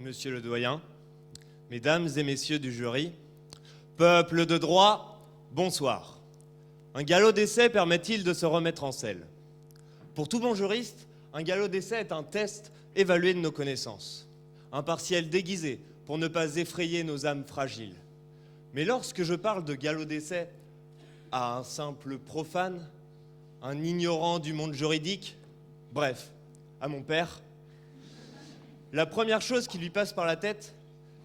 Monsieur le doyen, mesdames et messieurs du jury, peuple de droit, bonsoir. Un galop d'essai permet-il de se remettre en selle? Pour tout bon juriste, un galop d'essai est un test évalué de nos connaissances, un partiel déguisé pour ne pas effrayer nos âmes fragiles. Mais lorsque je parle de galop d'essai à un simple profane, un ignorant du monde juridique, bref, à mon père, la première chose qui lui passe par la tête,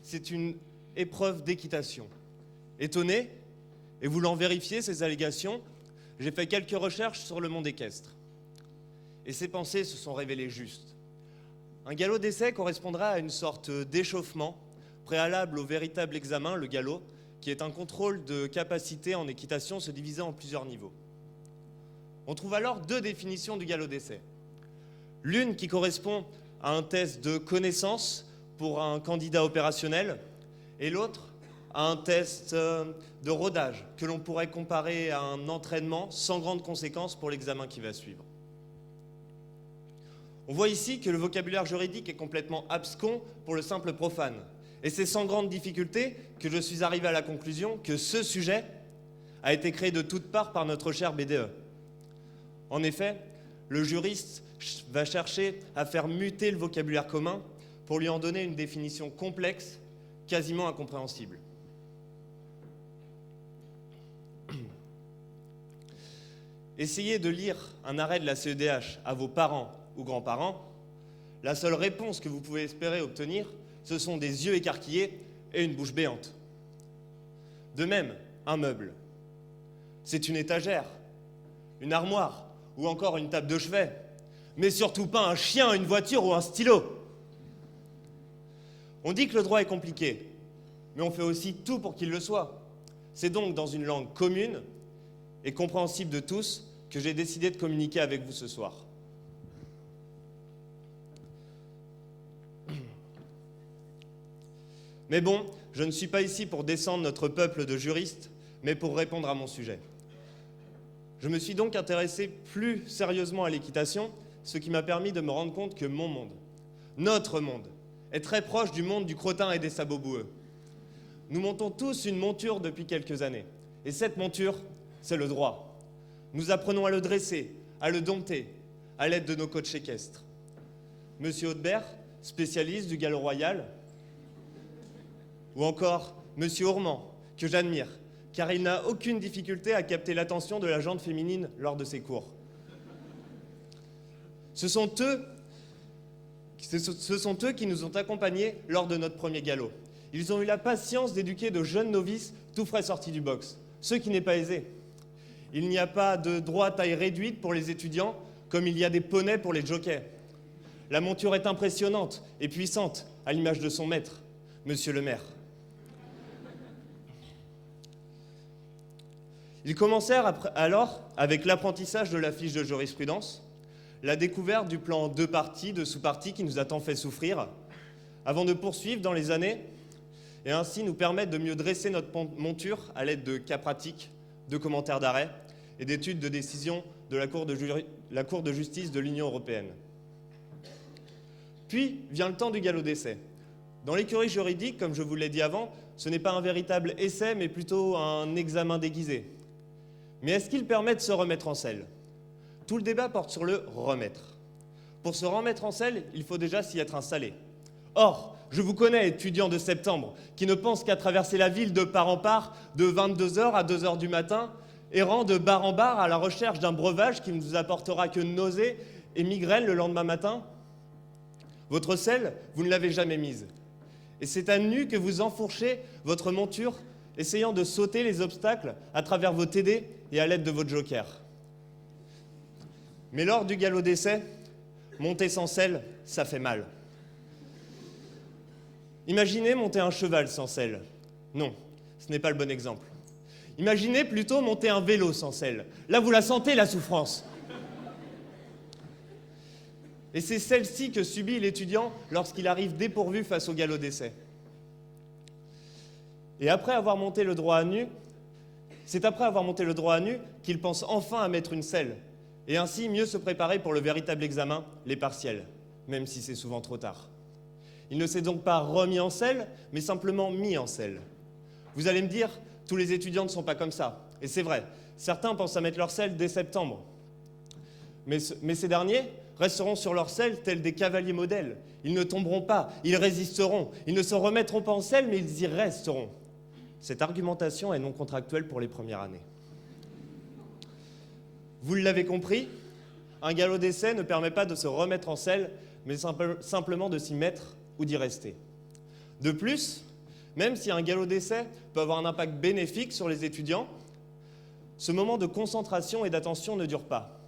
c'est une épreuve d'équitation. Étonné, et voulant vérifier ces allégations, j'ai fait quelques recherches sur le monde équestre. Et ses pensées se sont révélées justes. Un galop d'essai correspondra à une sorte d'échauffement préalable au véritable examen, le galop, qui est un contrôle de capacité en équitation se divisant en plusieurs niveaux. On trouve alors deux définitions du galop d'essai. L'une qui correspond à un test de connaissance pour un candidat opérationnel et l'autre à un test de rodage que l'on pourrait comparer à un entraînement sans grande conséquence pour l'examen qui va suivre. On voit ici que le vocabulaire juridique est complètement abscon pour le simple profane. Et c'est sans grande difficulté que je suis arrivé à la conclusion que ce sujet a été créé de toutes parts par notre cher BDE. En effet, le juriste va chercher à faire muter le vocabulaire commun pour lui en donner une définition complexe, quasiment incompréhensible. Essayez de lire un arrêt de la CEDH à vos parents ou grands-parents, la seule réponse que vous pouvez espérer obtenir, ce sont des yeux écarquillés et une bouche béante. De même, un meuble. C'est une étagère, une armoire ou encore une table de chevet, mais surtout pas un chien, une voiture ou un stylo. On dit que le droit est compliqué, mais on fait aussi tout pour qu'il le soit. C'est donc dans une langue commune et compréhensible de tous que j'ai décidé de communiquer avec vous ce soir. Mais bon, je ne suis pas ici pour descendre notre peuple de juristes, mais pour répondre à mon sujet. Je me suis donc intéressé plus sérieusement à l'équitation, ce qui m'a permis de me rendre compte que mon monde, notre monde, est très proche du monde du crottin et des sabots boueux. Nous montons tous une monture depuis quelques années, et cette monture, c'est le droit. Nous apprenons à le dresser, à le dompter, à l'aide de nos coachs équestres. Monsieur Audebert, spécialiste du galop royal, ou encore Monsieur Ourmand, que j'admire, car il n'a aucune difficulté à capter l'attention de la jante féminine lors de ses cours. Ce sont eux qui nous ont accompagnés lors de notre premier galop. Ils ont eu la patience d'éduquer de jeunes novices tout frais sortis du box, ce qui n'est pas aisé. Il n'y a pas de droit à taille réduite pour les étudiants, comme il y a des poneys pour les jockeys. La monture est impressionnante et puissante, à l'image de son maître, Monsieur le maire. Ils commencèrent alors avec l'apprentissage de la fiche de jurisprudence, la découverte du plan 2 parties, de sous-parties qui nous a tant fait souffrir, avant de poursuivre dans les années et ainsi nous permettre de mieux dresser notre monture à l'aide de cas pratiques, de commentaires d'arrêt et d'études de décision de la Cour de justice de l'Union européenne. Puis vient le temps du galop d'essai. Dans l'écurie juridique, comme je vous l'ai dit avant, ce n'est pas un véritable essai, mais plutôt un examen déguisé. Mais est-ce qu'il permet de se remettre en selle? Tout le débat porte sur le remettre. Pour se remettre en selle, il faut déjà s'y être installé. Or, je vous connais, étudiants de septembre, qui ne pensent qu'à traverser la ville de part en part, de 22h à 2h du matin, errant de bar en bar à la recherche d'un breuvage qui ne vous apportera que nausées et migraines le lendemain matin. Votre selle, vous ne l'avez jamais mise. Et c'est à nu que vous enfourchez votre monture, essayant de sauter les obstacles à travers vos TD et à l'aide de votre joker. Mais lors du galop d'essai, monter sans selle, ça fait mal. Imaginez monter un cheval sans selle. Non, ce n'est pas le bon exemple. Imaginez plutôt monter un vélo sans selle. Là, vous la sentez, la souffrance. Et c'est celle-ci que subit l'étudiant lorsqu'il arrive dépourvu face au galop d'essai. Et après avoir monté le droit à nu, c'est après avoir monté le droit à nu qu'il pense enfin à mettre une selle, et ainsi mieux se préparer pour le véritable examen, les partiels, même si c'est souvent trop tard. Il ne s'est donc pas remis en selle, mais simplement mis en selle. Vous allez me dire, tous les étudiants ne sont pas comme ça. Et c'est vrai, certains pensent à mettre leur selle dès septembre. Mais ces derniers resteront sur leur selle tels des cavaliers modèles. Ils ne tomberont pas, ils résisteront. Ils ne se remettront pas en selle, mais ils y resteront. Cette argumentation est non contractuelle pour les premières années. Vous l'avez compris, un galop d'essai ne permet pas de se remettre en selle, mais simplement de s'y mettre ou d'y rester. De plus, même si un galop d'essai peut avoir un impact bénéfique sur les étudiants, ce moment de concentration et d'attention ne dure pas.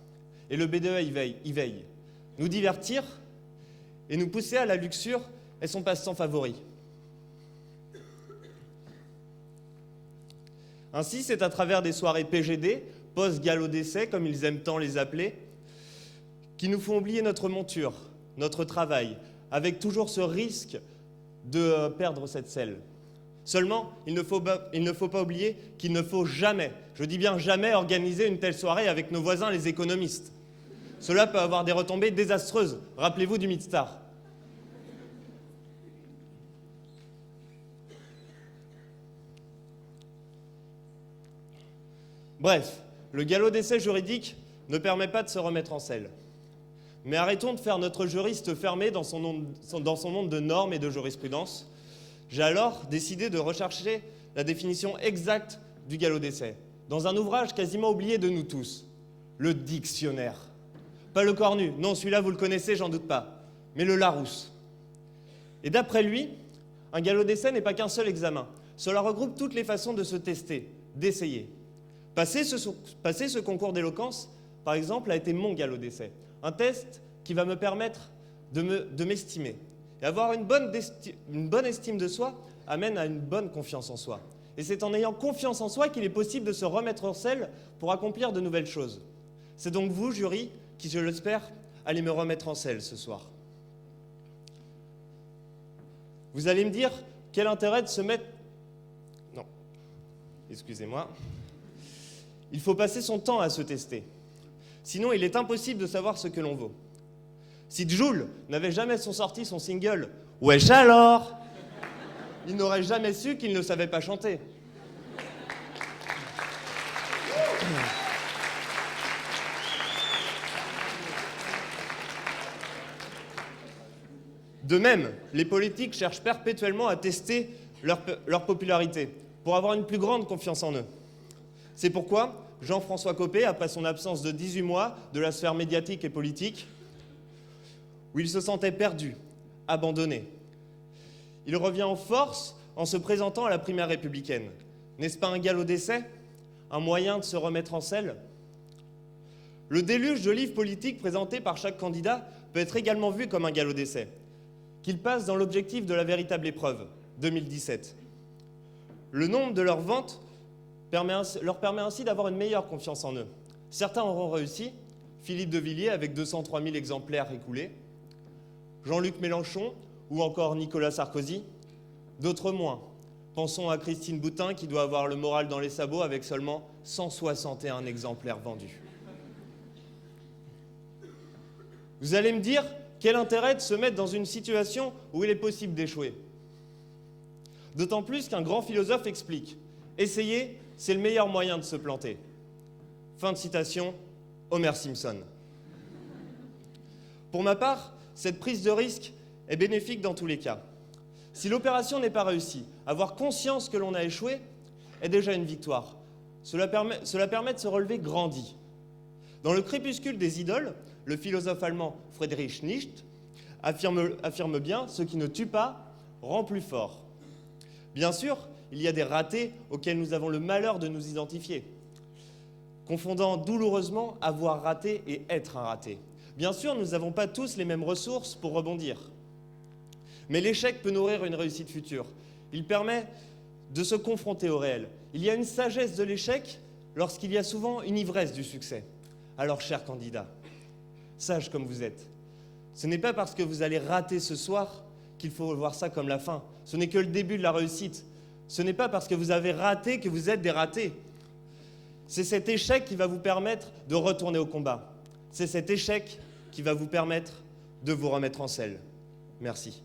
Et le BDE y veille. Nous divertir et nous pousser à la luxure est son passe-temps favori. Ainsi, c'est à travers des soirées PGD, post-galop d'essai, comme ils aiment tant les appeler, qui nous font oublier notre monture, notre travail, avec toujours ce risque de perdre cette selle. Seulement, il ne faut pas oublier qu'il ne faut jamais, je dis bien jamais, organiser une telle soirée avec nos voisins les économistes. Cela peut avoir des retombées désastreuses. Rappelez-vous du Midstar. Bref, le galop d'essai juridique ne permet pas de se remettre en selle. Mais arrêtons de faire notre juriste fermé dans son monde de normes et de jurisprudence. J'ai alors décidé de rechercher la définition exacte du galop d'essai, dans un ouvrage quasiment oublié de nous tous, le dictionnaire. Pas le Cornu, non, celui-là vous le connaissez, j'en doute pas, mais le Larousse. Et d'après lui, un galop d'essai n'est pas qu'un seul examen. Cela regroupe toutes les façons de se tester, d'essayer. Passer ce concours d'éloquence, par exemple, a été mon galop d'essai. Un test qui va me permettre de m'estimer. Et avoir une bonne estime de soi amène à une bonne confiance en soi. Et c'est en ayant confiance en soi qu'il est possible de se remettre en selle pour accomplir de nouvelles choses. C'est donc vous, jury, qui, je l'espère, allez me remettre en selle ce soir. Vous allez me dire, quel intérêt de se mettre... Non, excusez-moi. Il faut passer son temps à se tester. Sinon, il est impossible de savoir ce que l'on vaut. Si Jul n'avait jamais sorti son single « Wesh alors !», il n'aurait jamais su qu'il ne savait pas chanter. De même, les politiques cherchent perpétuellement à tester leur popularité pour avoir une plus grande confiance en eux. C'est pourquoi Jean-François Copé, après son absence de 18 mois de la sphère médiatique et politique, où il se sentait perdu, abandonné, il revient en force en se présentant à la primaire républicaine. N'est-ce pas un galop d'essai? Un moyen de se remettre en selle? Le déluge de livres politiques présentés par chaque candidat peut être également vu comme un galop d'essai, qu'il passe dans l'objectif de la véritable épreuve, 2017. Le nombre de leurs ventes leur permet ainsi d'avoir une meilleure confiance en eux. Certains auront réussi, Philippe de Villiers avec 203 000 exemplaires écoulés, Jean-Luc Mélenchon ou encore Nicolas Sarkozy, d'autres moins. Pensons à Christine Boutin qui doit avoir le moral dans les sabots avec seulement 161 exemplaires vendus. Vous allez me dire, quel intérêt de se mettre dans une situation où il est possible d'échouer? D'autant plus qu'un grand philosophe explique « Essayer, c'est le meilleur moyen de se planter ». Fin de citation, Homer Simpson. Pour ma part, cette prise de risque est bénéfique dans tous les cas. Si l'opération n'est pas réussie, avoir conscience que l'on a échoué est déjà une victoire. Cela permet de se relever grandi. Dans Le crépuscule des idoles, le philosophe allemand Friedrich Nietzsche affirme bien « ce qui ne tue pas rend plus fort ». Bien sûr, il y a des ratés auxquels nous avons le malheur de nous identifier, confondant douloureusement avoir raté et être un raté. Bien sûr, nous n'avons pas tous les mêmes ressources pour rebondir. Mais l'échec peut nourrir une réussite future. Il permet de se confronter au réel. Il y a une sagesse de l'échec lorsqu'il y a souvent une ivresse du succès. Alors, chers candidats, sages comme vous êtes, ce n'est pas parce que vous allez rater ce soir qu'il faut voir ça comme la fin. Ce n'est que le début de la réussite. Ce n'est pas parce que vous avez raté que vous êtes des ratés. C'est cet échec qui va vous permettre de retourner au combat. C'est cet échec qui va vous permettre de vous remettre en selle. Merci.